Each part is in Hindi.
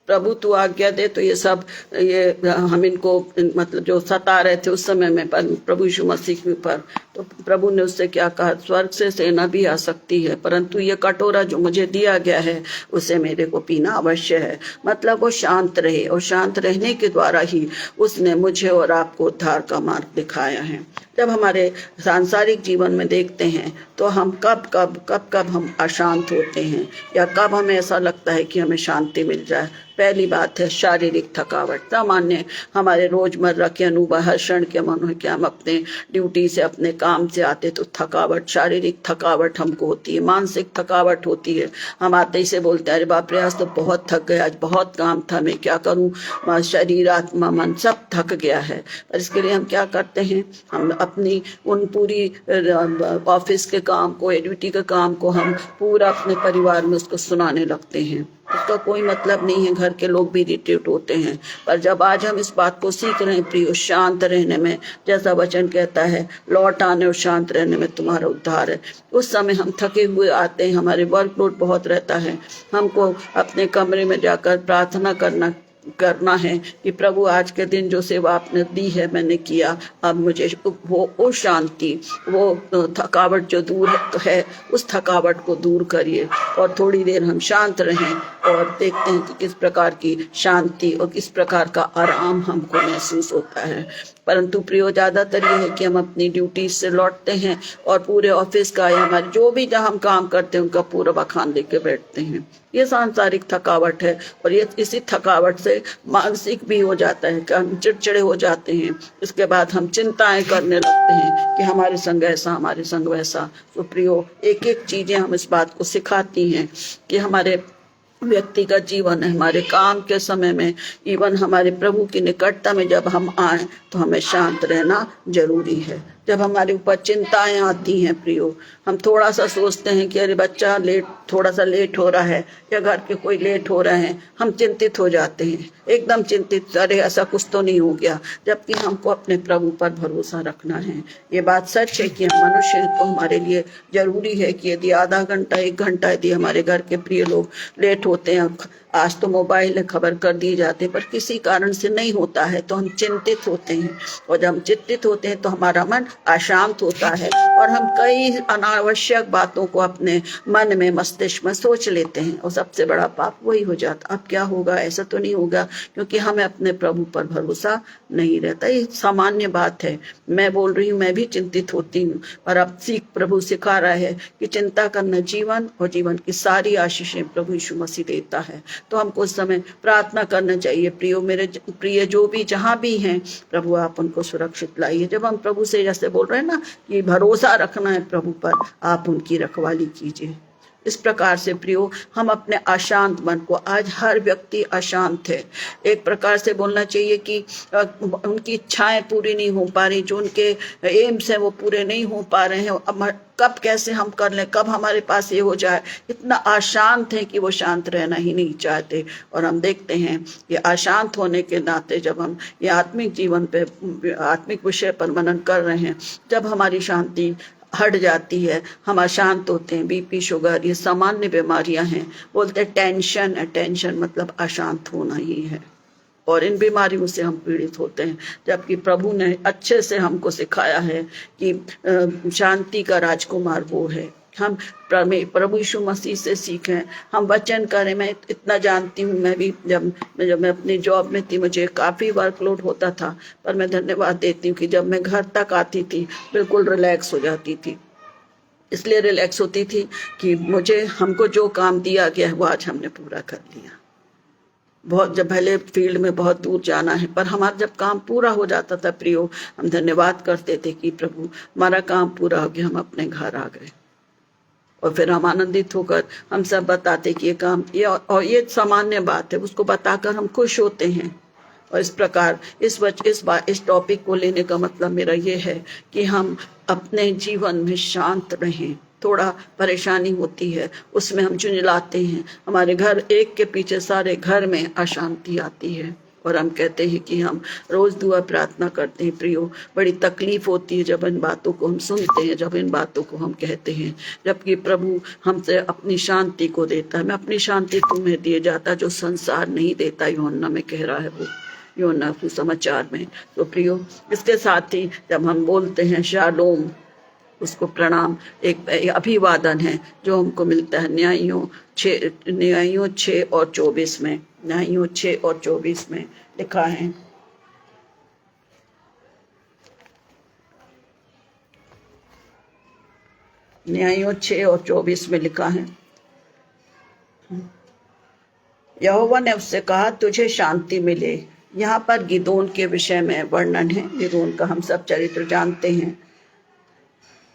प्रभु तू आज्ञा दे तो ये सब ये हम इनको मतलब जो सता रहे थे उस समय में पर प्रभु यीशु मसीह के ऊपर, तो प्रभु ने उससे क्या कहा, स्वर्ग से सेना भी आ सकती है परंतु ये कटोरा जो मुझे दिया गया है उसे मेरे को पीना अवश्य है। मतलब वो शांत रहे और शांत रहने के द्वारा ही उसने मुझे और आपको उद्धार का मार्ग दिखाया है। जब हमारे सांसारिक जीवन में देखते हैं तो हम कब हम अशांत होते हैं या कब हमें ऐसा लगता है कि हमें शांति मिल जाए। पहली बात है शारीरिक थकावट। सामान्य हमारे रोजमर्रा के अनुभव हर क्षण के मन हो कि हम अपने ड्यूटी से अपने काम से आते तो थकावट, शारीरिक थकावट हमको होती है, मानसिक थकावट होती है। हम आते ही से बोलते हैं अरे बाप रे आज तो बहुत थक गया, आज बहुत काम था, मैं क्या करूं, शरीर आत्मा मन सब थक गया है। पर इसके लिए हम क्या करते हैं, हम अपनी उन पूरी ऑफिस के काम को, ड्यूटी के काम को हम पूरा अपने परिवार में उसको सुनाने लगते हैं। उसका कोई मतलब नहीं है, घर के लोग भी इरिटेट होते हैं। पर जब आज हम इस बात को सीख रहे हैं प्रियो, शांत रहने में, जैसा वचन कहता है लौट आने और शांत रहने में तुम्हारा उद्धार है। उस समय हम थके हुए आते हैं, हमारे वर्कलोड बहुत रहता है, हमको अपने कमरे में जाकर प्रार्थना करना है कि प्रभु आज के दिन जो सेवा आपने दी है मैंने किया, अब मुझे वो शांति, वो थकावट जो दूर है उस थकावट को दूर करिए और थोड़ी देर हम शांत रहें और देखते हैं कि किस प्रकार की शांति और किस प्रकार का आराम हमको महसूस होता है। परंतु प्रियो ज्यादातर ये है कि हम अपनी ड्यूटी से लौटते हैं और पूरे ऑफिस का या हमारे जो भी जहाँ हम काम करते हैं उनका पूरा बखान लेके बैठते हैं। ये सांसारिक थकावट है और ये इसी थकावट से मानसिक भी हो जाता है कि हम चिड़चिड़े हो जाते हैं। इसके बाद हम चिंताएं करने लगते हैं कि हमारे संग ऐसा, हमारे संग वैसा। तो प्रियो एक एक चीजें हम इस बात को सिखाती हैं कि हमारे व्यक्तिगत जीवन है, हमारे काम के समय में, इवन हमारे प्रभु की निकटता में जब हम आए तो हमें शांत रहना जरूरी है। जब हमारे ऊपर चिंताएं आती हैं प्रियो, हम थोड़ा सा सोचते हैं कि अरे बच्चा थोड़ा सा लेट हो रहा है या घर के कोई लेट हो रहे हैं, हम चिंतित हो जाते हैं, एकदम चिंतित, अरे ऐसा कुछ तो नहीं हो गया। जबकि हमको अपने प्रभु पर भरोसा रखना है। ये बात सच है कि हम मनुष्य तो हमारे लिए जरूरी है कि यदि आधा घंटा 1 घंटा यदि हमारे घर के प्रिय लोग लेट होते हैं, आज तो मोबाइल में खबर कर दिए जाते हैं, पर किसी कारण से नहीं होता है तो हम चिंतित होते हैं और जब हम चिंतित होते हैं तो हमारा मन अशांत होता है और हम कई अनावश्यक बातों को अपने मन में, मस्तिष्क में सोच लेते हैं और सबसे बड़ा पाप वही हो जाता। अब क्या होगा, ऐसा तो नहीं होगा, क्योंकि हमें अपने प्रभु पर भरोसा नहीं रहता। ये सामान्य बात है, मैं बोल रही हूँ, मैं भी चिंतित होती हूँ, पर अब प्रभु सिखा रहा है कि चिंता करना जीवन और जीवन की सारी आशीषें प्रभु यीशु मसीह देता है। तो हमको उस समय प्रार्थना करना चाहिए। प्रियो मेरे प्रिय जो भी जहां भी हैं, प्रभु आप उनको सुरक्षित लाइए। जब हम प्रभु से जैसे बोल रहे हैं ना कि भरोसा रखना है प्रभु पर, आप उनकी रखवाली कीजिए। इस प्रकार से प्रियो हम अपने अशांत मन को, आज हर व्यक्ति अशांत है, एक प्रकार से बोलना चाहिए कि उनकी इच्छाएं पूरी नहीं हो पा रही, जो उनके एम्स हैं वो पूरे नहीं हो पा रहे हैं। अब कब कैसे हम कर लें, कब हमारे पास ये हो जाए, इतना अशांत है कि वो शांत रहना ही नहीं चाहते। और हम देखते हैं ये अशांत होने के नाते जब हम ये आत्मिक जीवन पे, आत्मिक विषय पर मनन कर रहे हैं, जब हमारी शांति हट जाती है, हम अशांत होते हैं। बीपी, शुगर, ये सामान्य बीमारियां हैं। बोलते हैं टेंशन मतलब अशांत होना ही है और इन बीमारियों से हम पीड़ित होते हैं। जबकि प्रभु ने अच्छे से हमको सिखाया है कि शांति का राजकुमार वो है। हम प्रभु यीशु मसीह से सीखें, हम वचन करें। मैं इतना जानती हूँ, मैं भी जब मैं अपनी जॉब में थी मुझे काफ़ी वर्कलोड होता था, पर मैं धन्यवाद देती हूँ कि जब मैं घर तक आती थी बिल्कुल रिलैक्स हो जाती थी। इसलिए रिलैक्स होती थी कि हमको जो काम दिया गया है वो आज हमने पूरा कर लिया। बहुत जब भले फील्ड में बहुत दूर जाना है, पर हमारा जब काम पूरा हो जाता था प्रियो, हम धन्यवाद करते थे कि प्रभु हमारा काम पूरा हो गया, हम अपने घर आ गए। और फिर हम आनंदित होकर हम सब बताते कि ये काम और ये सामान्य बात है, उसको बताकर हम खुश होते हैं। और इस प्रकार इस टॉपिक को लेने का मतलब मेरा ये है कि हम अपने जीवन में शांत रहें। थोड़ा परेशानी होती है उसमें हम झुंझलाते हैं, हमारे घर एक के पीछे सारे घर में अशांति आती है और हम कहते हैं कि हम रोज दुआ प्रार्थना करते हैं। प्रियो, बड़ी तकलीफ होती है जब इन बातों को हम सुनते हैं, जब इन बातों को हम कहते हैं, जबकि प्रभु हमसे अपनी शांति को देता है। मैं अपनी शांति तुम्हें दिए जाता जो संसार नहीं देता, यूहन्ना में कह रहा है वो, यूहन्ना सुसमाचार में। तो प्रियो, इसके साथ ही जब हम बोलते हैं शालोम, उसको प्रणाम, एक अभिवादन है जो हमको मिलता है न्यायियों 6 और 24 में। न्यायियों 6 और 24 में लिखा है, न्यायियों 6 और 24 में लिखा है, यहोवा ने उससे कहा तुझे शांति मिले। यहाँ पर गिदोन के विषय में वर्णन है। गिदोन का हम सब चरित्र जानते हैं।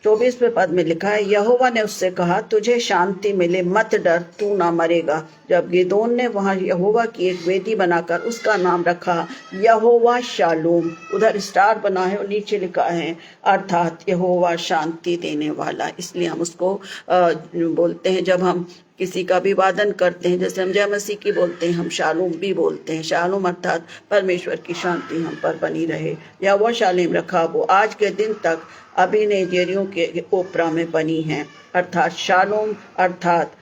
24वें पद में लिखा है, यहोवा ने उससे कहा तुझे शांति मिले, मत डर, तू ना मरेगा। जब गिदोन ने वहां यहोवा की एक वेदी बनाकर उसका नाम रखा यहोवा शालोम, उधर स्टार बना है और नीचे लिखा है अर्थात यहोवा शांति देने वाला। इसलिए हम उसको बोलते हैं, जब हम किसी का अभिवादन करते हैं, जैसे हम जय मसीह की बोलते हैं, हम शालोम भी बोलते हैं। शालोम अर्थात परमेश्वर की शांति हम पर बनी रहे, या वो शालेम रखा वो आज के दिन तक अभिनेजेरियों के ओपरा में बनी है। अर्थात शालोम अर्थात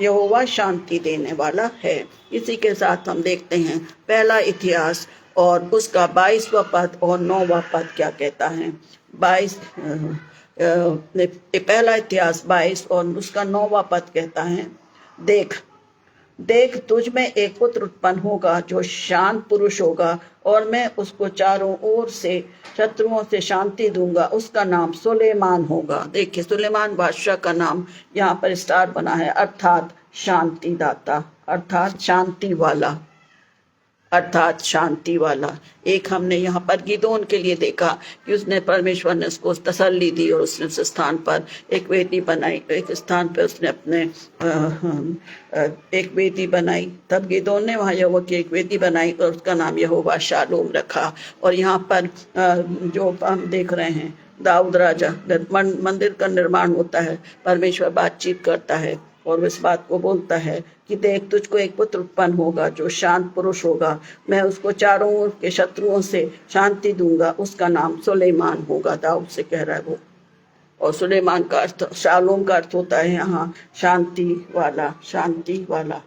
यहोवा शांति देने वाला है। इसी के साथ हम देखते हैं पहला इतिहास और उसका 22वां पद और 9वां पद क्या कहता है। 22 पहला इतिहास 22 और उसका 9वां पद कहता है, देख देख तुझ में एक पुत्र उत्पन्न होगा जो शांत पुरुष होगा, और मैं उसको चारों ओर से शत्रुओं से शांति दूंगा। उसका नाम सुलेमान होगा। देखिए, सुलेमान बादशाह का नाम यहाँ पर स्टार बना है, अर्थात शांति दाता, अर्थात शांति वाला, अर्थात शांति वाला। एक हमने यहाँ पर गिदोन के लिए देखा कि उसने परमेश्वर ने उसको तसल्ली दी और उसने उस स्थान पर एक वेदी बनाई, एक स्थान पर उसने अपने एक वेदी बनाई। तब गिदोन ने वहाँ यहोवा की एक वेदी बनाई और उसका नाम यहोवा शालोम रखा। और यहाँ पर जो हम देख रहे हैं, दाऊद राजा मंदिर का निर्माण होता है, परमेश्वर बातचीत करता है और इस बात को बोलता है कि देख तुझको एक पुत्र उत्पन्न होगा जो शांत पुरुष होगा, मैं उसको चारों ओर के शत्रुओं से शांति दूंगा। उसका नाम सुलेमान होगा। दाऊद से कह रहा है वो। और सुलेमान का अर्थ, शालोम का अर्थ होता है यहाँ शांति वाला, शांति वाला।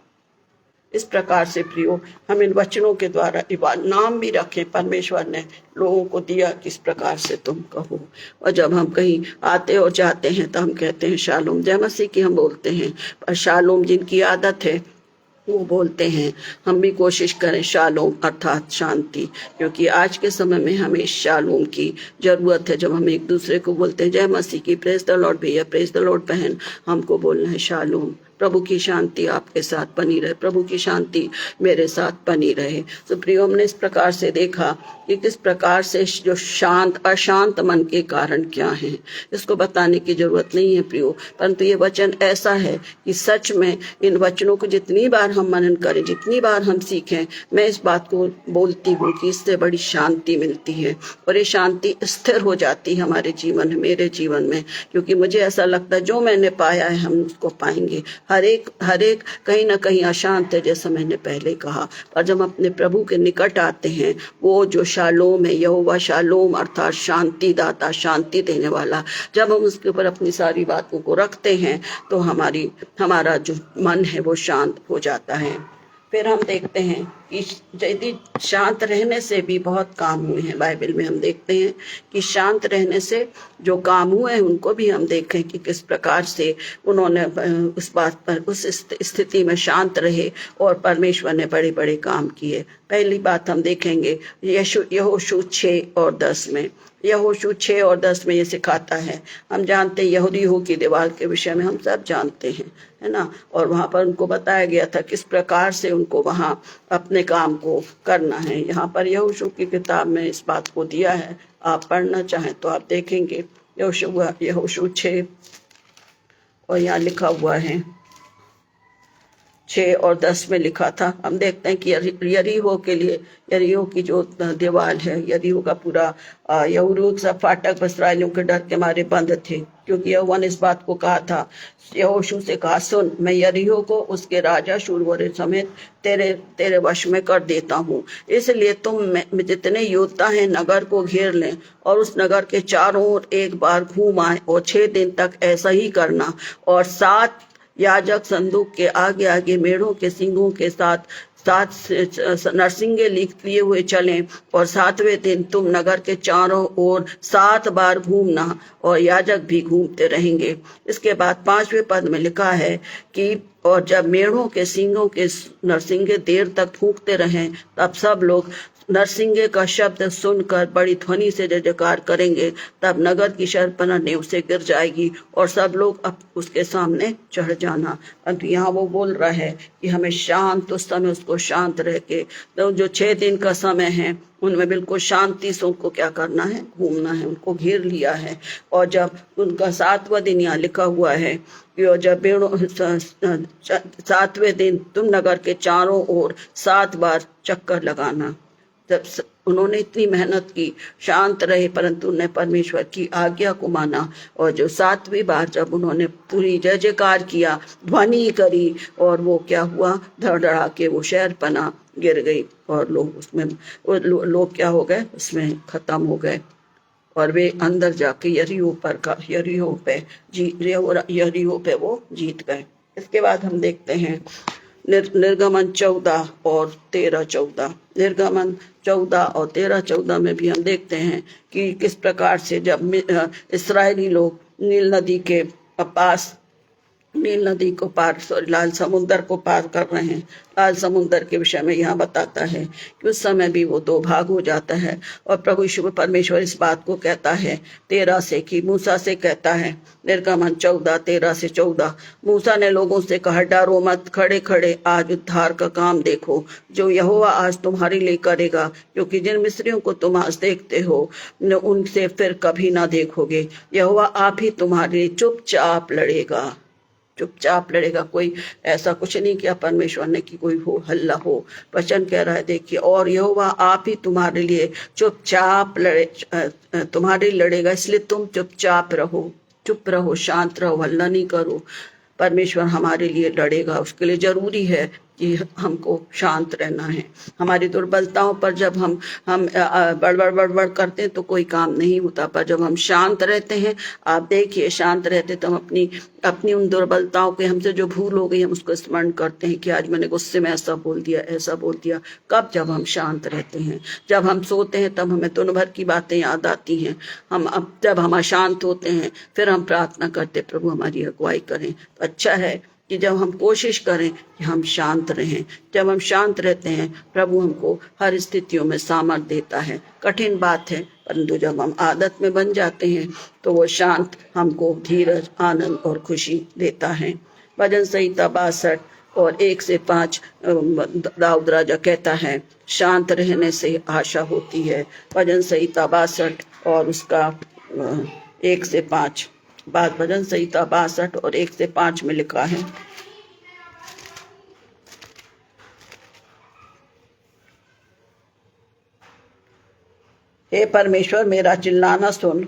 इस प्रकार से प्रियो, हम इन वचनों के द्वारा नाम भी रखें, परमेश्वर ने लोगों को दिया किस प्रकार से तुम कहो। और जब हम कहीं आते और जाते हैं तो हम कहते हैं शालोम। जय मसीह की हम बोलते हैं, पर शालोम जिनकी आदत है वो बोलते हैं। हम भी कोशिश करें शालोम अर्थात शांति, क्योंकि आज के समय में हमें शालोम की जरूरत है। जब हम एक दूसरे को बोलते हैं जय मसीह की, प्रेज द लॉर्ड भैया, प्रेज द लॉर्ड बहन, हमको बोलना है शालोम। प्रभु की शांति आपके साथ बनी रहे, प्रभु की शांति मेरे साथ बनी रहे। तो प्रियो, हमने इस प्रकार से देखा कि किस प्रकार से जो शांत अशांत मन के कारण क्या हैं, इसको बताने की जरूरत नहीं है प्रियो, परंतु ये वचन ऐसा है कि सच में इन वचनों को जितनी बार हम मनन करें, जितनी बार हम सीखें, मैं इस बात को बोलती हूँ कि इससे बड़ी शांति मिलती है और ये शांति स्थिर हो जाती है हमारे जीवन में, मेरे जीवन में। क्योंकि मुझे ऐसा लगता है जो मैंने पाया है हम उसको पाएंगे। हर एक कहीं ना कहीं अशांत है, जैसा मैंने पहले कहा। और जब हम अपने प्रभु के निकट आते हैं, वो जो शालोम है, यहोवा शालोम अर्थात शांति दाता, शांति देने वाला, जब हम उसके ऊपर अपनी सारी बातों को रखते हैं तो हमारा जो मन है वो शांत हो जाता है। फिर हम देखते हैं कि यदि शांत रहने से भी बहुत काम हुए हैं। बाइबल में हम देखते हैं कि शांत रहने से जो काम हुए हैं उनको भी हम देखें कि किस प्रकार से उन्होंने उस बात पर, उस स्थिति में शांत रहे और परमेश्वर ने बड़े बड़े काम किए। पहली बात हम देखेंगे यहोशू 6 और 10 में। यहोशू 6 और 10 में ये सिखाता है। हम जानते हैं यहूदी की दीवार के विषय में हम सब जानते हैं, है ना। और वहां पर उनको बताया गया था किस प्रकार से उनको वहां अपने काम को करना है। यहाँ पर यहोशू की किताब में इस बात को दिया है, आप पढ़ना चाहें तो आप देखेंगे। यहोशू 6 और यहाँ लिखा हुआ है 6 और 10 में लिखा था। हम देखते हैं कि यरीहो के लिए, यरीहो की जो दीवार है, यरीहो का पूरा यहूद सब फाटक इस्राएलियों के डर के मारे बंद थे, क्योंकि यहोवा ने इस बात को कहा था, यहोशू से कहा, सुन, मैं यरीहो को उसके राजा शूरवीरों समेत तेरे वश में कर देता हूँ, इसलिए तुम में जितने योद्धा हैं नगर को घेर लें और उस नगर के चारों ओर एक बार घूम आए, और 6 दिन तक ऐसा ही करना। और 7 याजक संदूक के आगे आगे मेढ़ों के सींगों के साथ 7 नरसिंगे लिए हुए चलें, और 7वें दिन तुम नगर के चारों ओर 7 बार घूमना, और याजक भी घूमते रहेंगे। इसके बाद 5वें पद में लिखा है कि और जब मेढ़ों के सींगों के नरसिंगे देर तक फूंकते रहें, तब सब लोग नरसिंगे का शब्द सुनकर बड़ी ध्वनि से जय जयकार करेंगे। तब नगर की शहरपनाह नींव से गिर जाएगी और सब लोग अब उसके सामने चढ़ जाना। परंतु यहाँ वो बोल रहा है कि हमें शांत, उस समय उसको शांत रह के, तो जो 6 दिन का समय है उनमें बिल्कुल शांति से उनको क्या करना है, घूमना है, उनको घेर लिया है। और जब उनका 7वां दिन यहाँ लिखा हुआ है कि और जब 7वें दिन तुम नगर के चारों ओर 7 बार चक्कर लगाना। जब उन्होंने इतनी मेहनत की, शांत रहे, परंतु उन्होंने परमेश्वर की आज्ञा को माना, और जो 7वीं बार जब उन्होंने पूरी जय जयकार किया, ध्वनि करी, और वो क्या हुआ, धड़धड़ा के वो शहरपनाह गिर गई, और लोग उसमें लोग क्या हो गए, उसमें खत्म हो गए, और वे अंदर जाके यरीहो पे वो जीत गए। इसके बाद हम देखते हैं निर्गमन 14 और 13-14। निर्गमन 14 और 13-14 में भी हम देखते हैं कि किस प्रकार से जब इस्राएली लोग नील नदी को पार, लाल समुंदर को पार कर रहे हैं। लाल समुंदर के विषय में यहाँ बताता है कि उस समय भी वो 2 भाग हो जाता है, और प्रभु यीशु परमेश्वर इस बात को कहता है 13 से, कि मूसा से कहता है, निर्गमन 14 13 से 14, मूसा ने लोगों से कहा, डरो मत, खड़े खड़े आज उद्धार का काम देखो जो यहोवा आज तुम्हारे लिए करेगा, क्योंकि जिन मिस्रियों को तुम आज देखते हो उनसे फिर कभी ना देखोगे। यहोवा आप ही तुम्हारे लिए चुपचाप लड़ेगा, चुपचाप लड़ेगा। कोई ऐसा कुछ नहीं किया परमेश्वर ने कि कोई हो हल्ला हो। वचन कह रहा है, देखिए, और यहोवा आप ही तुम्हारे लिए चुपचाप तुम्हारे लड़ेगा, इसलिए तुम चुपचाप रहो, चुप रहो, शांत रहो, हल्ला नहीं करो। परमेश्वर हमारे लिए लड़ेगा, उसके लिए जरूरी है कि हमको शांत रहना है। हमारी दुर्बलताओं पर जब हम बड़बड़ करते हैं तो कोई काम नहीं होता, पर जब हम शांत रहते हैं, आप देखिए, शांत रहते तो हम अपनी उन दुर्बलताओं के, हमसे जो भूल हो गई, हम उसको स्मरण करते हैं कि आज मैंने गुस्से में ऐसा बोल दिया, ऐसा बोल दिया। कब? जब हम शांत रहते हैं। जब हम सोते हैं तब हमें दिन भर की बातें याद आती हैं। जब हम अशांत होते हैं फिर हम प्रार्थना करते, प्रभु हमारी अगुवाई करें। तो अच्छा है कि जब हम कोशिश करें कि हम शांत रहें। जब हम शांत रहते हैं, प्रभु हमको हर स्थितियों में सामर्थ देता है। कठिन बात है, परंतु जब हम आदत में बन जाते हैं तो वो शांत हमको धीरज, आनंद और खुशी देता है। भजन संहिता 62 और 1 से 5 दाऊद राजा कहता है, शांत रहने से आशा होती है। भजन संहिता 62 और उसका 1 से 5 बाद, भजन संहिता 62 और 1 से 5 में लिखा है, हे परमेश्वर मेरा चिल्लाना सुन,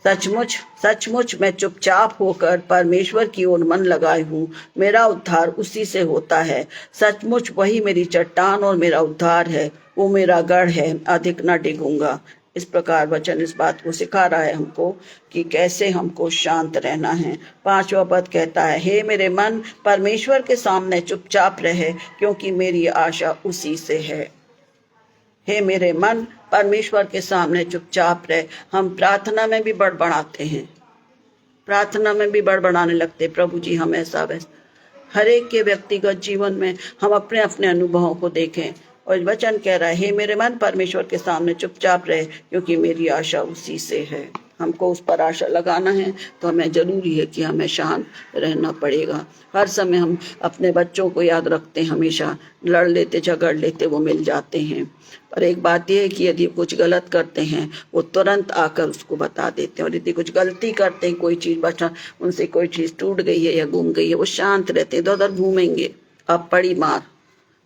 सचमुच मैं चुपचाप होकर परमेश्वर की ओर मन लगाए हूँ। मेरा उद्धार उसी से होता है। सचमुच वही मेरी चट्टान और मेरा उद्धार है, वो मेरा गढ़ है, अधिक न डिगूंगा। इस प्रकार वचन इस बात को सिखा रहा है हमको कि कैसे हमको शांत रहना है। 5वां पद कहता है, हे मेरे मन परमेश्वर के सामने चुपचाप रहे, क्योंकि मेरी आशा उसी से है। हे मेरे मन परमेश्वर के सामने चुपचाप रहे। हम प्रार्थना में भी बड़बड़ाते हैं, प्रार्थना में भी बड़बड़ाने लगते, प्रभु जी हम ऐसा वैसा। हर एक के व्यक्तिगत जीवन में हम अपने अपने अनुभवों को देखें, और वचन कह रहा है, हे मेरे मन परमेश्वर के सामने चुपचाप रहे, क्योंकि मेरी आशा उसी से है। हमको उस पर आशा लगाना है तो हमें जरूरी है कि हमें शांत रहना पड़ेगा। हर समय हम अपने बच्चों को याद रखते हैं, हमेशा लड़ लेते झगड़ लेते वो मिल जाते हैं, पर एक बात यह है कि यदि कुछ गलत करते हैं वो तुरंत आकर उसको बता देते हैं, और यदि कुछ गलती करते हैं, कोई चीज बचा उनसे कोई चीज टूट गई है या गुम गई है, वो शांत रहते हैं, इधर उधर घूमेंगे, अब पड़ी मार।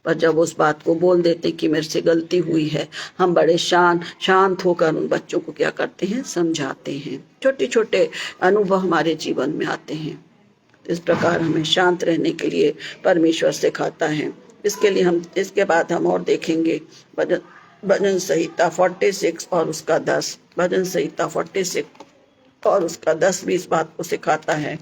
पर जब उस बात को बोल देते कि मेरे से गलती हुई है, हम बड़े शांत होकर उन बच्चों को क्या करते हैं, समझाते हैं। छोटे छोटे अनुभव हमारे जीवन में आते हैं। इस प्रकार हमें शांत रहने के लिए परमेश्वर सिखाता है। इसके लिए हम इसके बाद हम और देखेंगे भजन संहिता 46 और उसका 10। भजन संहिता 46 और उसका 10 भी इस बात को सिखाता है।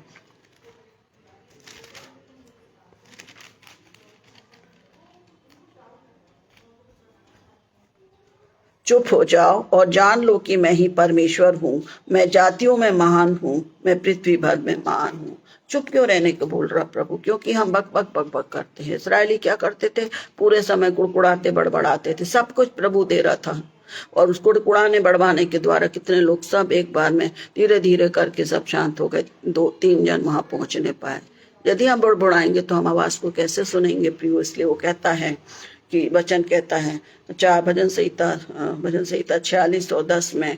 चुप हो जाओ और जान लो कि मैं ही परमेश्वर हूँ, मैं जातियों में महान हूँ, मैं पृथ्वी भर में महान हूँ। चुप क्यों रहने को बोल रहा प्रभु? क्योंकि हम बक बक बक बक करते हैं। इस्राएली क्या करते थे? पूरे समय कुड़कुड़ाते बड़बड़ाते थे। सब कुछ प्रभु दे रहा था, और उस कुड़कुड़ाने बड़बाने के द्वारा कितने लोग सब एक बार में धीरे धीरे करके सब शांत हो गए। 2-3 जन वहां पहुंचने पाए। यदि हम बड़बड़ाएंगे तो हम आवाज को कैसे सुनेंगे प्रियो? इसलिए वो कहता है कि वचन कहता है भजन संहिता 46 और 10 में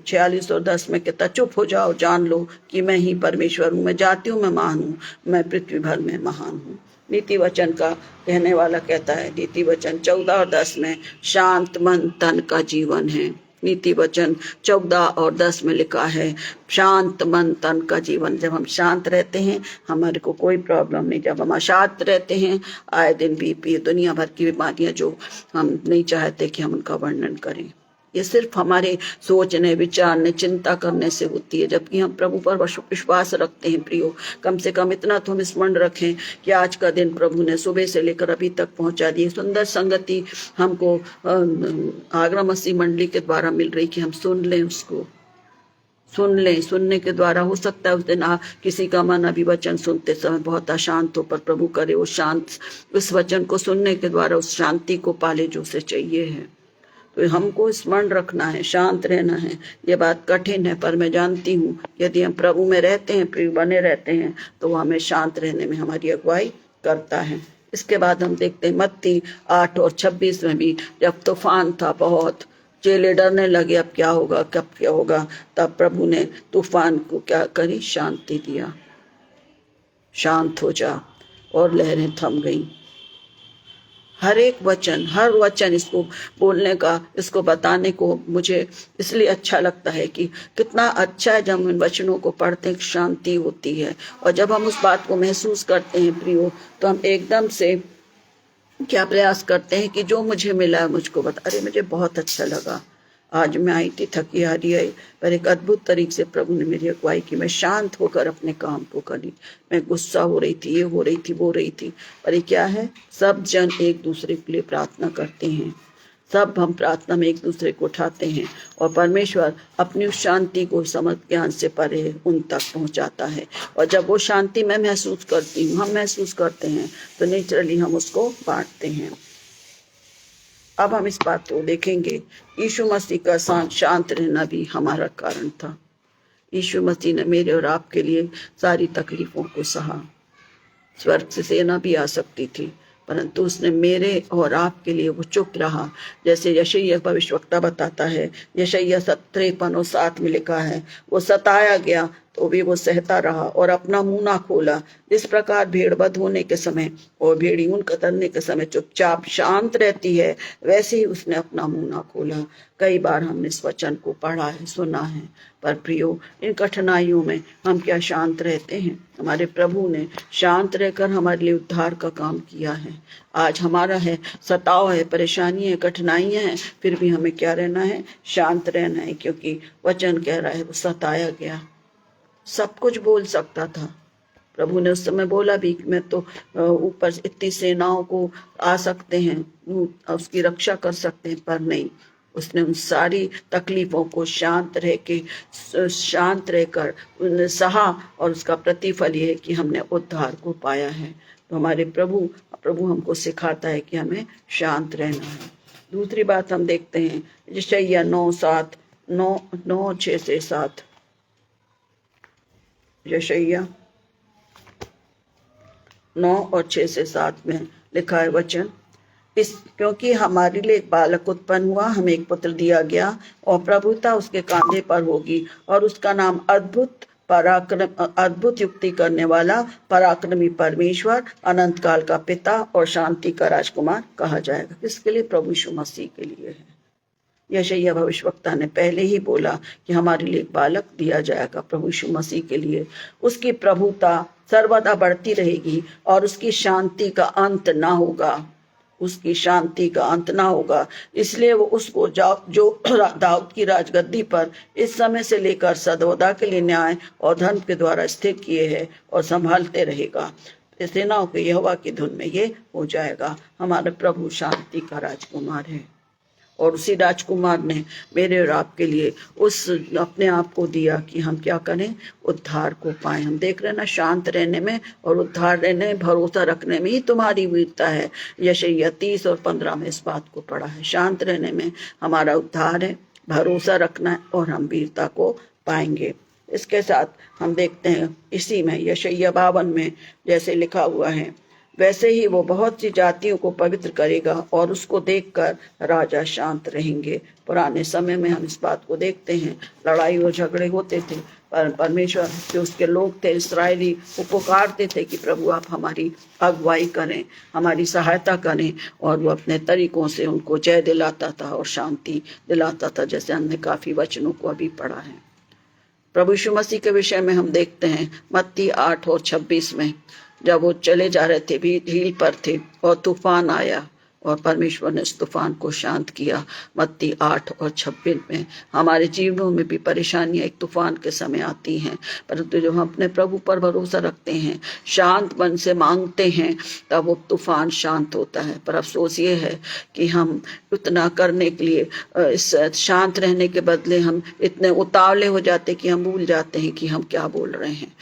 46 और 10 में कहता, चुप हो जाओ, जान लो कि मैं ही परमेश्वर हूँ, मैं जातियों में महान हूँ, मैं पृथ्वी भर में महान हूँ। नीति वचन का कहने वाला कहता है, नीति वचन 14 और 10 में, शांत मन तन का जीवन है। नीति वचन 14 और 10 में लिखा है, शांत मन तन का जीवन। जब हम शांत रहते हैं हमारे को कोई प्रॉब्लम नहीं। जब हम अशांत रहते हैं, आए दिन बीपी, दुनिया भर की बीमारियां जो हम नहीं चाहते कि हम उनका वर्णन करें, ये सिर्फ हमारे सोचने विचारने चिंता करने से होती है। जबकि हम प्रभु पर विश्वास रखते हैं प्रियो, कम से कम इतना तो हम स्मरण रखें कि आज का दिन प्रभु ने सुबह से लेकर अभी तक पहुंचा दी। सुंदर संगति हमको आगरा मसीह मंडली के द्वारा मिल रही कि हम सुन लें, उसको सुन लें। सुनने के द्वारा हो सकता है उस दिन किसी का मन अभी वचन सुनते समय बहुत अशांत हो, पर प्रभु करे वो शांत उस वचन को सुनने के द्वारा उस शांति को पाले जो उसे चाहिए है। तो हमको स्मरण रखना है, शांत रहना है। ये बात कठिन है, पर मैं जानती हूँ यदि हम प्रभु में रहते हैं, प्रभु बने रहते हैं, तो वो हमें शांत रहने में हमारी अगुवाई करता है। इसके बाद हम देखते हैं मत्ती 8 और 26 में भी, जब तूफान था बहुत, चेले डरने लगे अब क्या होगा, कब क्या होगा, तब प्रभु ने तूफान को क्या करी, शांति दिया, शांत हो जा, और लहरें थम गई। हर एक वचन, हर वचन इसको बोलने का, इसको बताने को मुझे इसलिए अच्छा लगता है कि कितना अच्छा है जब हम इन वचनों को पढ़ते हैं, शांति होती है। और जब हम उस बात को महसूस करते हैं प्रियो, तो हम एकदम से क्या प्रयास करते हैं कि जो मुझे मिला है मुझको बता। अरे मुझे बहुत अच्छा लगा, आज मैं आई थी थकी हारी आई, पर एक अद्भुत तरीके से प्रभु ने मेरी अगुवाई की, मैं शांत होकर अपने काम को करी। मैं गुस्सा हो रही थी, ये हो रही थी, वो रही थी, पर ये क्या है, सब जन एक दूसरे के लिए प्रार्थना करते हैं, सब हम प्रार्थना में एक दूसरे को उठाते हैं, और परमेश्वर अपनी उस शांति को समझ ज्ञान से परे उन तक पहुंचाता है। और जब वो शांति मैं महसूस करती हूँ, हम महसूस करते हैं, तो नेचुरली हम उसको बांटते हैं। अब हम इस बात को देखेंगे, यीशु मसीह का शांत रहना भी हमारा कारण था। यीशु मसीह ने मेरे और आपके लिए सारी तकलीफों को सहा। स्वर्ग से सेना भी आ सकती थी, परंतु उसने मेरे और आपके लिए वो चुप रहा। जैसे यशायाह भविष्यवक्ता बताता है, यशायाह 53:7 में लिखा है, वो सताया गया तो भी वो सहता रहा और अपना मुंह ना खोला। जिस प्रकार भेड़ बध होने के समय और भेड़ी ऊन कतरने के समय चुपचाप शांत रहती है, वैसे ही उसने अपना मुंह ना खोला। कई बार हमने इस वचन को पढ़ा है, सुना है, पर प्रियो इन कठिनाइयों में हम क्या शांत रहते हैं? हमारे प्रभु ने शांत रहकर हमारे लिए उद्धार का काम किया है। आज हमारा है सताव है, परेशानी है, कठिनाइयां हैं, फिर भी हमें क्या रहना है? शांत रहना है, क्योंकि वचन कह रहा है वो सताया गया। सब कुछ बोल सकता था, प्रभु ने उस समय बोला भी मैं तो ऊपर इतनी सेनाओं को आ सकते हैं, उसकी रक्षा कर सकते हैं, पर नहीं, उसने उन सारी तकलीफों को शांत रहकर उन्हें सहा, और उसका प्रतिफल ये है कि हमने उद्धार को पाया है। तो हमारे प्रभु हमको सिखाता है कि हमें शांत रहना है। दूसरी बात हम देखते हैं यशायाह 9:7, 9:6-7 यशायाह 9:6-7 में लिखा है वचन, इस क्योंकि हमारे लिए एक बालक उत्पन्न हुआ, हमें एक पुत्र दिया गया और प्रभुता उसके कांधे पर होगी और उसका नाम अद्भुत युक्ति करने वाला, पराक्रमी परमेश्वर, अनंत काल का पिता और शांति का राजकुमार कहा जाएगा। किसके लिए? प्रभु यीशु मसीह के लिए है। यशायाह भविष्यवक्ता ने पहले ही बोला कि हमारे लिए एक बालक दिया जाएगा प्रभु यीशु मसीह के लिए। उसकी प्रभुता सर्वदा बढ़ती रहेगी और उसकी शांति का अंत ना होगा, उसकी शांति का अंत ना होगा। इसलिए वो उसको जो दाऊद की राजगद्दी पर इस समय से लेकर सदा के लिए न्याय और धर्म के द्वारा स्थिर किए है और संभालते रहेगा। सेनाओं के यहोवा की धुन में ये हो जाएगा। हमारे प्रभु शांति का राजकुमार है और उसी राजकुमार ने मेरे और आपके लिए उस अपने आप को दिया कि हम क्या करें? उद्धार को पाएं। हम देख रहे हैं ना, शांत रहने में और उद्धार रहने में, भरोसा रखने में ही तुम्हारी वीरता है। यशायाह 30 और 15 में इस बात को पढ़ा है। शांत रहने में हमारा उद्धार है, भरोसा रखना है और हम वीरता को पाएंगे। इसके साथ हम देखते हैं इसी में यशायाह 52 में जैसे लिखा हुआ है, वैसे ही वो बहुत सी जातियों को पवित्र करेगा और उसको देखकर राजा शांत रहेंगे। पुराने समय में हम इस बात को देखते हैं, लड़ाई और झगड़े होते थे, पर परमेश्वर जो उसके लोग थे इस्राएली, वो पुकारते थे कि प्रभु आप हमारी अगुवाई करें, हमारी सहायता करें, और वो अपने तरीकों से उनको जय दिलाता था और शांति दिलाता था, जैसे हमने काफी वचनों को अभी पढ़ा है। प्रभु यीशु मसीह के विषय में हम देखते हैं मत्ती 8 और 26 में, जब वो चले जा रहे थे, भी झील पर थे और तूफान आया और परमेश्वर ने उस तूफान को शांत किया। मत्ती 8 और 26 में हमारे जीवनों में भी परेशानियां एक तूफान के समय आती हैं, परंतु जब हम अपने प्रभु पर भरोसा रखते हैं, शांत मन से मांगते हैं, तब वो तूफान शांत होता है। पर अफसोस ये है कि हम उतना करने के लिए इस शांत रहने के बदले हम इतने उतावले हो जाते कि हम भूल जाते हैं कि हम क्या बोल रहे हैं।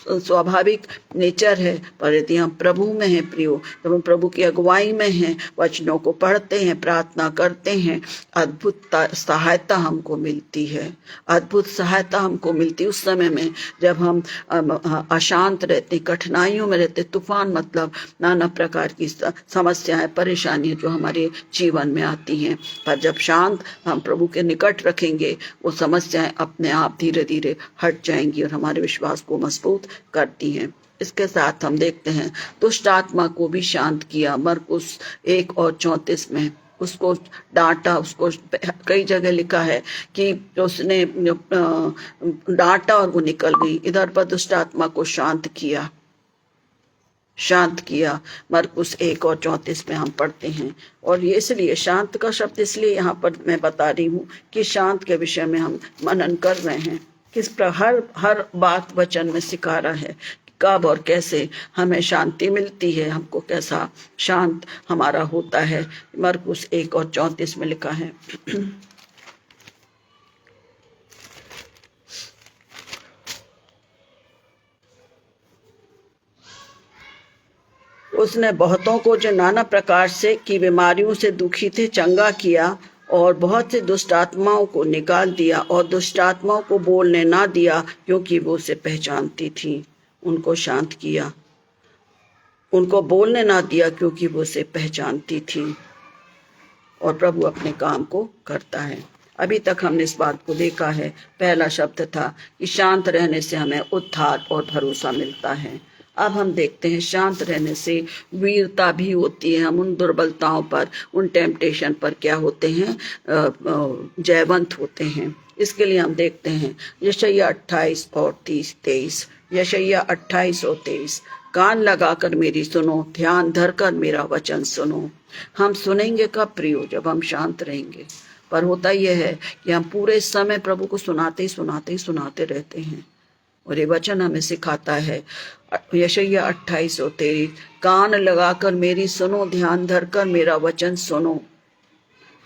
स्वाभाविक नेचर है, पर यदि हम प्रभु में हैं प्रियो, जब हम प्रभु की अगुवाई में हैं, वचनों को पढ़ते हैं, प्रार्थना करते हैं, अद्भुत सहायता हमको मिलती है। अद्भुत सहायता हमको मिलती उस समय में जब हम अशांत रहते, कठिनाइयों में रहते। तूफान मतलब नाना प्रकार की समस्याएं, परेशानियां जो हमारे जीवन में आती हैं, पर जब शांत हम प्रभु के निकट रखेंगे, वो समस्याएं अपने आप धीरे धीरे हट जाएंगी और हमारे विश्वास को मजबूत करती हैं। इसके साथ हम देखते हैं दुष्ट आत्मा को भी शांत किया। मरकुस 1 और 34 में उसको डांटा, उसको कई जगह लिखा है कि उसने डांटा और वो निकल गई। इधर पर दुष्ट आत्मा को शांत किया। मरकुस 1 और 34 में हम पढ़ते हैं। और ये इसलिए शांत का शब्द इसलिए यहाँ पर मैं बता रही हूँ कि शांत के विषय में हम मनन कर रहे हैं। किस प्रकार हर बात वचन में सिखा रहा है, कब और कैसे हमें शांति मिलती है, हमको कैसा शांत हमारा होता है। मरकुस 1 और 34 में लिखा है, उसने बहुतों को जो नाना प्रकार से की बीमारियों से दुखी थे चंगा किया और बहुत से दुष्ट आत्माओं को निकाल दिया और दुष्ट आत्माओं को बोलने ना दिया, क्योंकि वो उसे पहचानती थी। उनको शांत किया, उनको बोलने ना दिया क्योंकि वो उसे पहचानती थी। और प्रभु अपने काम को करता है। अभी तक हमने इस बात को देखा है। पहला शब्द था कि शांत रहने से हमें उद्धार और भरोसा मिलता है। अब हम देखते हैं शांत रहने से वीरता भी होती है। हम उन दुर्बलताओं पर, उन टेम्पटेशन पर क्या होते हैं? जयवंत होते हैं। इसके लिए हम देखते हैं यशायाह 28 और 23। यशायाह 28 और 23, कान लगाकर मेरी सुनो, ध्यान धरकर मेरा वचन सुनो। हम सुनेंगे कब प्रियो? जब हम शांत रहेंगे। पर होता यह है कि हम पूरे समय प्रभु को सुनाते रहते हैं। और ये वचन हमें सिखाता है, यशायाह 28 और 23, कान लगाकर मेरी सुनो, ध्यान धरकर मेरा वचन सुनो।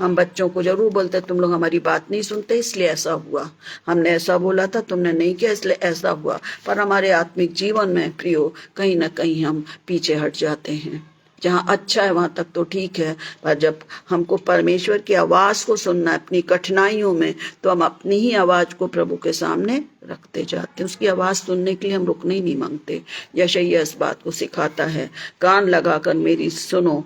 हम बच्चों को जरूर बोलते तुम लोग हमारी बात नहीं सुनते इसलिए ऐसा हुआ, हमने ऐसा बोला था तुमने नहीं किया इसलिए ऐसा हुआ। पर हमारे आत्मिक जीवन में प्रियो कहीं ना कहीं हम पीछे हट जाते हैं। जहाँ अच्छा है वहां तक तो ठीक है, पर जब हमको परमेश्वर की आवाज को सुनना है अपनी कठिनाइयों में, तो हम अपनी ही आवाज को प्रभु के सामने रखते जाते हैं। उसकी आवाज सुनने के लिए हम रुकने ही नहीं मांगते। यशायाह इस बात को सिखाता है, कान लगाकर मेरी सुनो,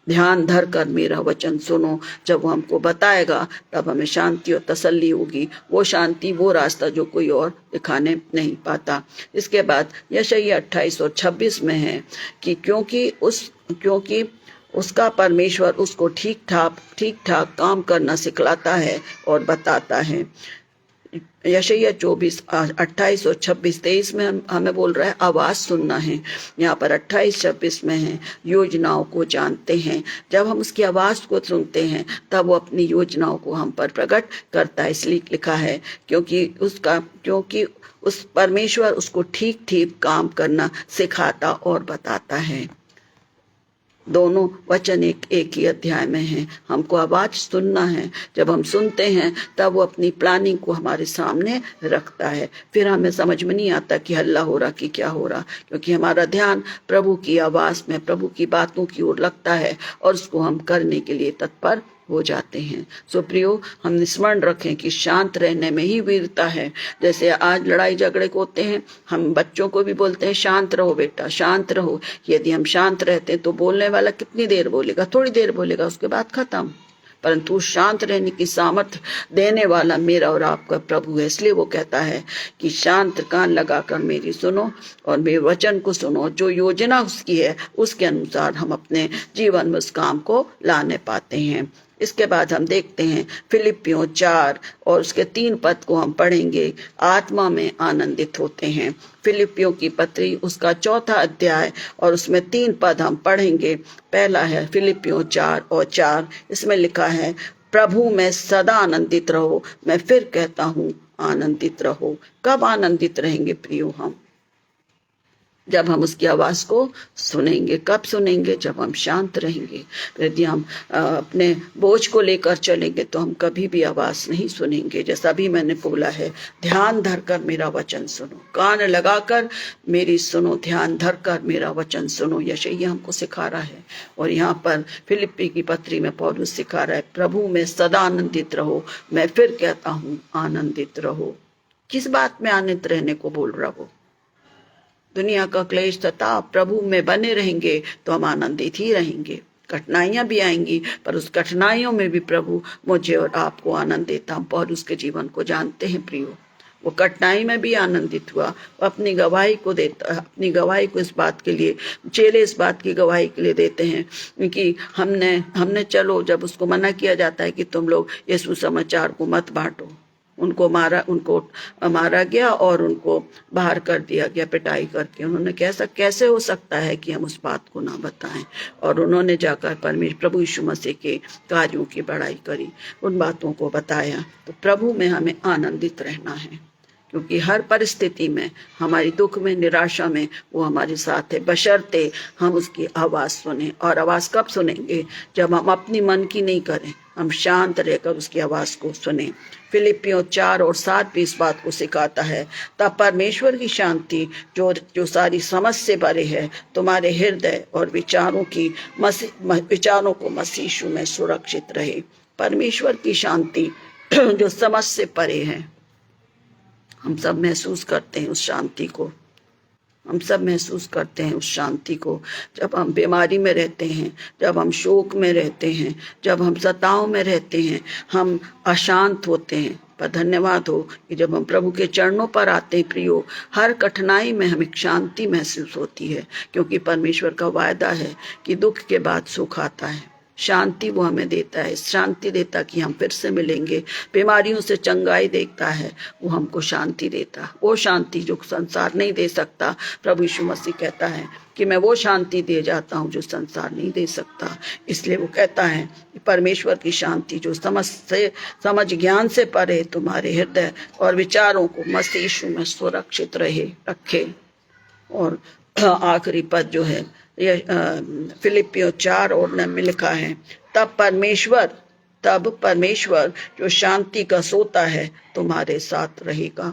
ध्यान धर कर मेरा वचन सुनो। जब वो हमको बताएगा तब हमें शांति और तसल्ली होगी, वो शांति, वो रास्ता जो कोई और दिखाने नहीं पाता। इसके बाद यशायाह 28 और 26 में है कि क्योंकि उसका परमेश्वर उसको ठीक ठाक काम करना सिखलाता है और बताता है। यशायाह 24, 28 और 26, 23 में हमें बोल रहा है आवाज सुनना है। यहाँ पर 28, 26 में है योजनाओं को जानते हैं। जब हम उसकी आवाज को सुनते हैं तब वो अपनी योजनाओं को हम पर प्रकट करता है। इसलिए लिखा है क्योंकि उस परमेश्वर उसको ठीक काम करना सिखाता और बताता है। दोनों वचन एक ही अध्याय में हैं। हमको आवाज सुनना है। जब हम सुनते हैं तब वो अपनी प्लानिंग को हमारे सामने रखता है। फिर हमें समझ में नहीं आता कि हल्ला हो रहा कि क्या हो रहा, क्योंकि हमारा ध्यान प्रभु की आवाज में, प्रभु की बातों की ओर लगता है और उसको हम करने के लिए तत्पर हो जाते हैं। सो प्रियो, हम स्मरण रखें कि शांत रहने में ही वीरता है। जैसे आज लड़ाई झगड़े को होते हैं, हम बच्चों को भी बोलते हैं शांत रहो बेटा, शांत रहो। यदि हम शांत रहते हैं तो बोलने वाला कितनी देर बोलेगा? थोड़ी देर बोलेगा, उसके बाद खत्म। परंतु शांत रहने की सामर्थ्य देने वाला मेरा और आपका प्रभु है। इसलिए वो कहता है कि शांत कान लगाकर मेरी सुनो और मेरे वचन को सुनो। जो योजना उसकी है उसके अनुसार हम अपने जीवन में उस काम को लाने पाते हैं। इसके बाद हम देखते हैं फिलिपियों 4 और उसके 3 पद को हम पढ़ेंगे। आत्मा में आनंदित होते हैं। फिलिपियों की पत्री उसका 4था अध्याय और उसमें 3 पद हम पढ़ेंगे। पहला है फिलिपियों 4 और 4। इसमें लिखा है, प्रभु में सदा आनंदित रहो। मैं फिर कहता हूँ आनंदित रहो। कब आनंदित रहेंगे प्रियो? हम जब हम उसकी आवाज को सुनेंगे। कब सुनेंगे? जब हम शांत रहेंगे। यदि हम अपने बोझ को लेकर चलेंगे तो हम कभी भी आवाज नहीं सुनेंगे। जैसा भी मैंने बोला है, ध्यान धरकर मेरा वचन सुनो, कान लगाकर मेरी सुनो, ध्यान धरकर मेरा वचन सुनो। यशायाह हमको सिखा रहा है और यहाँ पर फिलिप्पी की पत्री में पौलुस सिखा रहा है, प्रभु में सदा आनंदित रहो। मैं फिर कहता हूँ आनंदित रहो। किस बात में आनंदित रहने को बोल रहा हो? दुनिया का क्लेश तथा प्रभु में बने रहेंगे तो हम आनंदित ही रहेंगे। कठिनाइयां भी आएंगी पर उस कठिनाइयों में भी प्रभु मुझे और आपको आनंद देता। हम और उसके जीवन को जानते हैं प्रियो। वो कठिनाई में भी आनंदित हुआ, वो अपनी गवाही को देता, अपनी गवाही को इस बात के लिए, चेले इस बात की गवाही के लिए देते हैं कि हमने चलो, जब उसको मना किया जाता है कि तुम लोग ये सुसमाचार को मत बांटो, उनको मारा गया और उनको बाहर कर दिया गया पिटाई करके। उन्होंने कैसे हो सकता है कि हम उस बात को ना बताएं? और उन्होंने जाकर परमेश्वर प्रभु यीशु मसीह के कार्यों की बड़ाई करी, उन बातों को बताया। तो प्रभु में हमें आनंदित रहना है, क्योंकि हर परिस्थिति में, हमारी दुख में, निराशा में वो हमारे साथ है, बशर्ते हम उसकी आवाज सुने। और आवाज कब सुनेंगे? जब हम अपनी मन की नहीं करें, हम शांत रहकर उसकी आवाज को सुने। फिलिपियों 4 और 7 भी इस बात को सिखाता है, तब परमेश्वर की शांति जो सारी समझ से परे है, तुम्हारे हृदय और विचारों को मसीह यीशु में सुरक्षित रहे। परमेश्वर की शांति जो समझ से परे है, हम सब महसूस करते हैं उस शांति को। हम सब महसूस करते हैं उस शांति को जब हम बीमारी में रहते हैं, जब हम शोक में रहते हैं, जब हम सताव में रहते हैं, हम अशांत होते हैं। पर धन्यवाद हो कि जब हम प्रभु के चरणों पर आते हैं प्रियो, हर कठिनाई में हमें शांति महसूस होती है, क्योंकि परमेश्वर का वायदा है कि दुख के बाद सुख आता है। शांति वो हमें देता है, शांति देता कि हम फिर से मिलेंगे। बीमारियों से चंगाई देता है, वो हमको शांति देता। वो शांति जो संसार नहीं दे सकता, प्रभु यीशु मसीह कहता है कि मैं वो शांति दे जाता हूँ जो संसार नहीं दे सकता। इसलिए वो कहता है कि परमेश्वर की शांति जो समझ ज्ञान से परे तुम्हारे हृदय और विचारों को मसीह यीशु में सुरक्षित रखे। और आखिरी पद जो है फिलिपियों 4 और 9 में लिखा है, तब परमेश्वर जो शांति का सोता है तुम्हारे साथ रहेगा।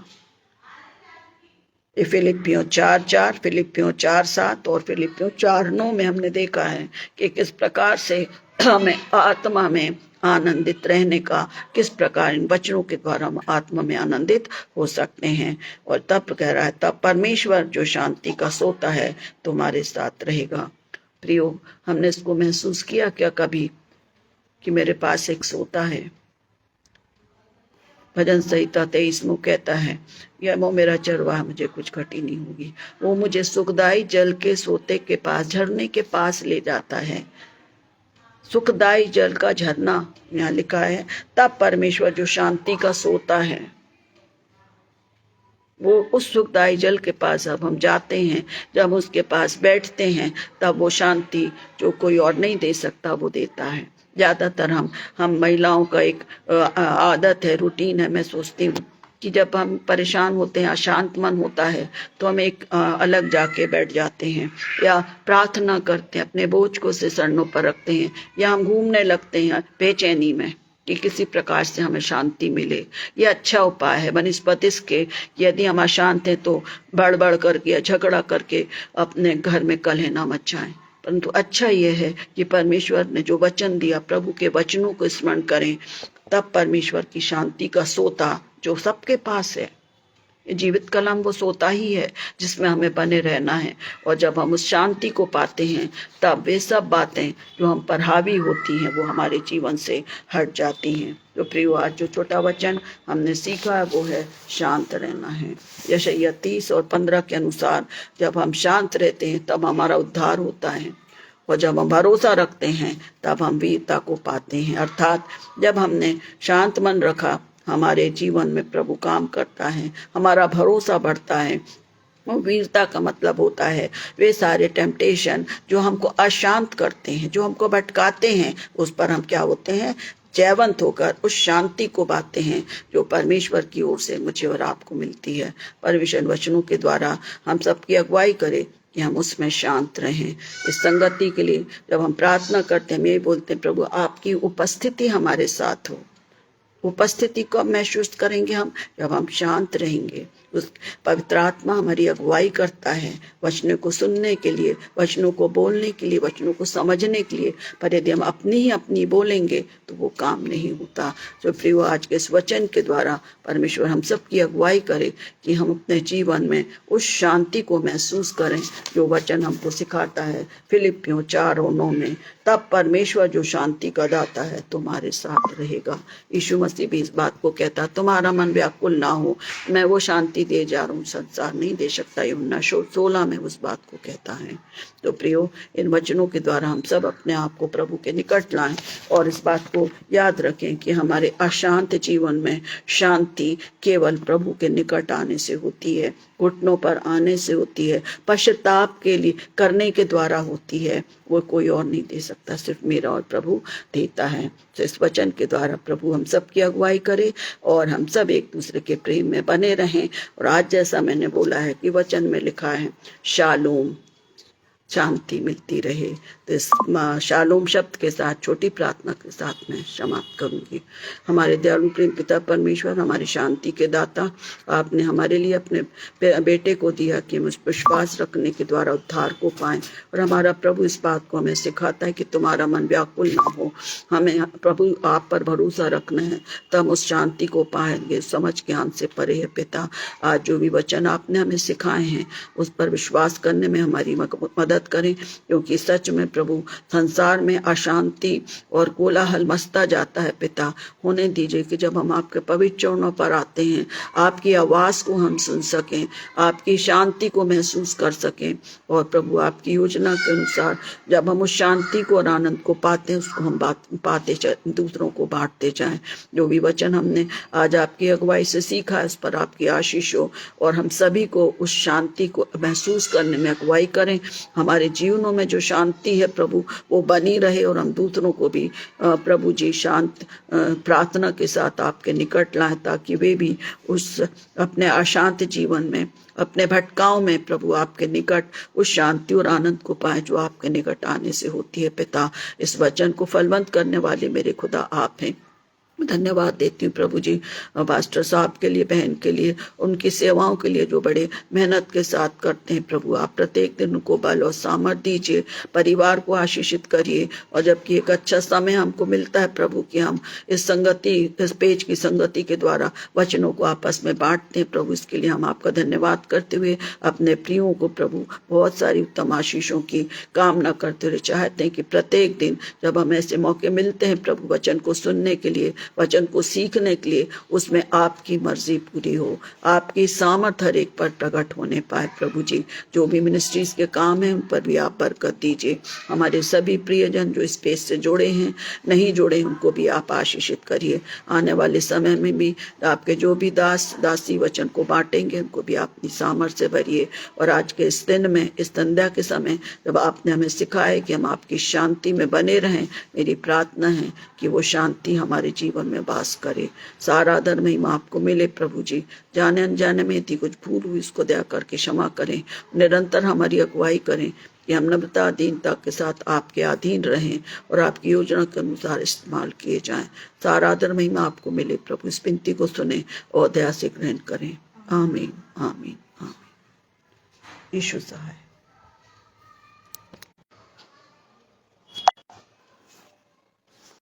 ये फिलिपियों 4:4, फिलिपियों 4:7 और फिलिपियों 4:9 में हमने देखा है कि किस प्रकार से हमें आत्मा में आनंदित रहने का, किस प्रकार इन वचनों के द्वारा हम आत्मा में आनंदित हो सकते हैं। और तब कह रहा है, तब परमेश्वर जो शांति का सोता है तुम्हारे साथ रहेगा। प्रियो, हमने इसको महसूस किया क्या कभी कि मेरे पास एक सोता है? भजन संहिता 23 में कहता है, यह वो मेरा चरवाहा, मुझे कुछ घटी नहीं होगी। वो मुझे सुखदाई जल के सोते के पास, झरने के पास ले जाता है। सुखदाई जल का झरना यहाँ लिखा है। तब परमेश्वर जो शांति का सोता है, वो उस सुखदाई जल के पास अब हम जाते हैं, जब उसके पास बैठते हैं, तब वो शांति जो कोई और नहीं दे सकता वो देता है। ज्यादातर हम महिलाओं का एक आदत है, रूटीन है, मैं सोचती हूँ कि जब हम परेशान होते हैं, अशांत मन होता है, तो हम एक अलग जाके बैठ जाते हैं या प्रार्थना करते हैं, अपने बोझ को सिसड़नों पर रखते हैं, या हम घूमने लगते हैं बेचैनी में कि किसी प्रकार से हमें शांति मिले। ये अच्छा उपाय है बनस्पति के। यदि हम अशांत हैं तो बड़बड़ करके या झगड़ा करके अपने घर में कलह ना मचाएं, परंतु अच्छा यह है कि परमेश्वर ने जो वचन दिया, प्रभु के वचनों को स्मरण करें, तब परमेश्वर की शांति का सोता जो सबके पास है, जीवित कलम वो सोता ही है जिसमें हमें बने रहना है। और जब हम उस शांति को पाते हैं, तब वे सब बातें जो हम पर हावी होती हैं वो हमारे जीवन से हट जाती हैं। तो प्रियो, आज जो छोटा वचन हमने सीखा है वो है शांत रहना है। यशायाह 30 और 15 के अनुसार जब हम शांत रहते हैं तब हमारा उद्धार होता है, और जब हम भरोसा रखते हैं तब हम वीरता को पाते हैं। अर्थात जब हमने शांत मन रखा, हमारे जीवन में प्रभु काम करता है, हमारा भरोसा बढ़ता है। वीरता का मतलब होता है वे सारे टेम्पटेशन जो हमको अशांत करते हैं, जो हमको भटकाते हैं, उस पर हम क्या होते हैं, जयवंत होकर उस शांति को पाते हैं जो परमेश्वर की ओर से मुझे और आपको मिलती है। परमेश्वर वचनों के द्वारा हम सबकी अगुवाई करे कि हम उसमें शांत रहें। इस संगति के लिए जब हम प्रार्थना करते हैं, हम ये बोलते हैं, प्रभु आपकी उपस्थिति हमारे साथ हो। उपस्थिति को महसूस करेंगे हम जब हम शांत रहेंगे। उस पवित्र आत्मा हमारी अगुवाई करता है वचनों को सुनने के लिए, वचनों को बोलने के लिए, वचनों को समझने के लिए। पर यदि हम अपनी ही अपनी बोलेंगे तो वो काम नहीं होता। तो प्रियो, आज के इस वचन के द्वारा परमेश्वर हम सबकी अगुवाई करे कि हम अपने जीवन में उस शांति को महसूस करें जो वचन हमको सिखाता है फिलिपियों 4:9 में। तब परमेश्वर जो शांति का दाता है तुम्हारे साथ रहेगा। यीशु मसीह भी इस बात को कहता, तुम्हारा मन व्याकुल ना हो, मैं वो शांति दे जा रहा हूँ, संसार नहीं दे सकता। यूहन्ना 16 में उस बात को कहता है। तो प्रियो, इन वचनों के द्वारा हम सब अपने आप को प्रभु के निकट लाएं और इस बात को याद रखें कि हमारे अशांत जीवन में शांति केवल प्रभु के निकट आने से होती है, घुटनों पर आने से होती है, पश्चाताप के लिए करने के द्वारा होती है। वो कोई और नहीं दे सकता, सिर्फ मेरा और प्रभु देता है। तो इस वचन के द्वारा प्रभु हम सब की अगुवाई करे और हम सब एक दूसरे के प्रेम में बने रहें। और आज जैसा मैंने बोला है कि वचन में लिखा है शालोम, शांति मिलती रहे। तो इस शालोम शब्द के साथ छोटी प्रार्थना के साथ मैं समाप्त करूंगी। हमारे दयालु प्रेम पिता परमेश्वर, हमारी शांति के दाता, आपने हमारे लिए अपने बेटे को दिया कि हम उस विश्वास रखने के द्वारा उद्धार को पाएं। और हमारा प्रभु इस बात को हमें सिखाता है कि तुम्हारा मन व्याकुल ना हो, हमें प्रभु आप पर भरोसा रखना है, तब हम उस शांति को पाएंगे। समझ ज्ञान से परे है पिता। आज जो भी वचन आपने हमें सिखाए हैं उस पर विश्वास करने में हमारी मदद करें, क्योंकि सच में प्रभु संसार में अशांति और कोलाहल मचता जाता है। पिता, होने दीजिए कि जब हम आपके पवित्र चरणों पर आते हैं, आपकी आवाज को हम सुन सकें, आपकी शांति को महसूस कर सकें। और प्रभु आपकी योजना के अनुसार जब हम उस शांति को और आनंद को पाते हैं, उसको हम पाते दूसरों को बांटते जाएं। जो भी वचन हमने आज आपकी अगुवाई से सीखा है उस पर आपकी आशीष हो और हम सभी को उस शांति को महसूस करने में अगुवाई करें। हमारे जीवनों में जो शांति है प्रभु वो बनी रहे और हम दूसरों को भी प्रभु जी शांत प्रार्थना के साथ आपके निकट लाएं, ताकि वे भी उस अपने अशांत जीवन में, अपने भटकाव में प्रभु आपके निकट उस शांति और आनंद को पाए जो आपके निकट आने से होती है। पिता, इस वचन को फलवंत करने वाले मेरे खुदा आप हैं। धन्यवाद देती हूँ प्रभु जी पास्टर साहब के लिए, बहन के लिए, उनकी सेवाओं के लिए जो बड़े मेहनत के साथ करते हैं। प्रभु आप प्रत्येक दिन उनको बल और सामर्थ दीजिए, परिवार को आशीषित करिए। और जबकि एक अच्छा समय हमको मिलता है प्रभु कि हम इस पेज की संगति के द्वारा वचनों को आपस में बांटते हैं प्रभु, इसके लिए हम आपका धन्यवाद करते हुए अपने प्रियों को प्रभु बहुत सारी उत्तम आशीषों की कामना करते हुए चाहते हैं कि प्रत्येक दिन जब हम ऐसे मौके मिलते हैं प्रभु वचन को सुनने के लिए, वचन को सीखने के लिए, उसमें आपकी मर्जी पूरी हो, आपकी सामर्थ हर एक पर प्रकट होने पाए प्रभु जी। जो भी मिनिस्ट्रीज के काम हैं उन पर भी आप बरकत दीजिए। हमारे सभी प्रियजन जो इस पेज से जुड़े हैं, नहीं जुड़े, उनको भी आप आशीषित करिए। आने वाले समय में भी आपके जो भी दासी वचन को बांटेंगे उनको भी आप अपनी सामर्थ से भरिए। और आज के इस दिन में, इस संध्या के समय जब आपने हमें सिखाया कि हम आपकी शांति में बने रहें, मेरी प्रार्थना है कि वो शांति हमारे जीवन में वास करे। सारा आदर महिमा आपको मिले प्रभु जी। जाने अनजाने में यदि कुछ भूल हुई उसको दया करके क्षमा करें। निरंतर हमारी अगुवाई करें कि हम नम्रता दीनता के साथ आपके अधीन रहें और आपकी योजना के अनुसार इस्तेमाल किए जाएं। सारा आदर महिमा आपको मिले प्रभु। इस विनती को सुने और दया से ग्रहण करें। आमीन आमीन आमीन। यीशु सहाय।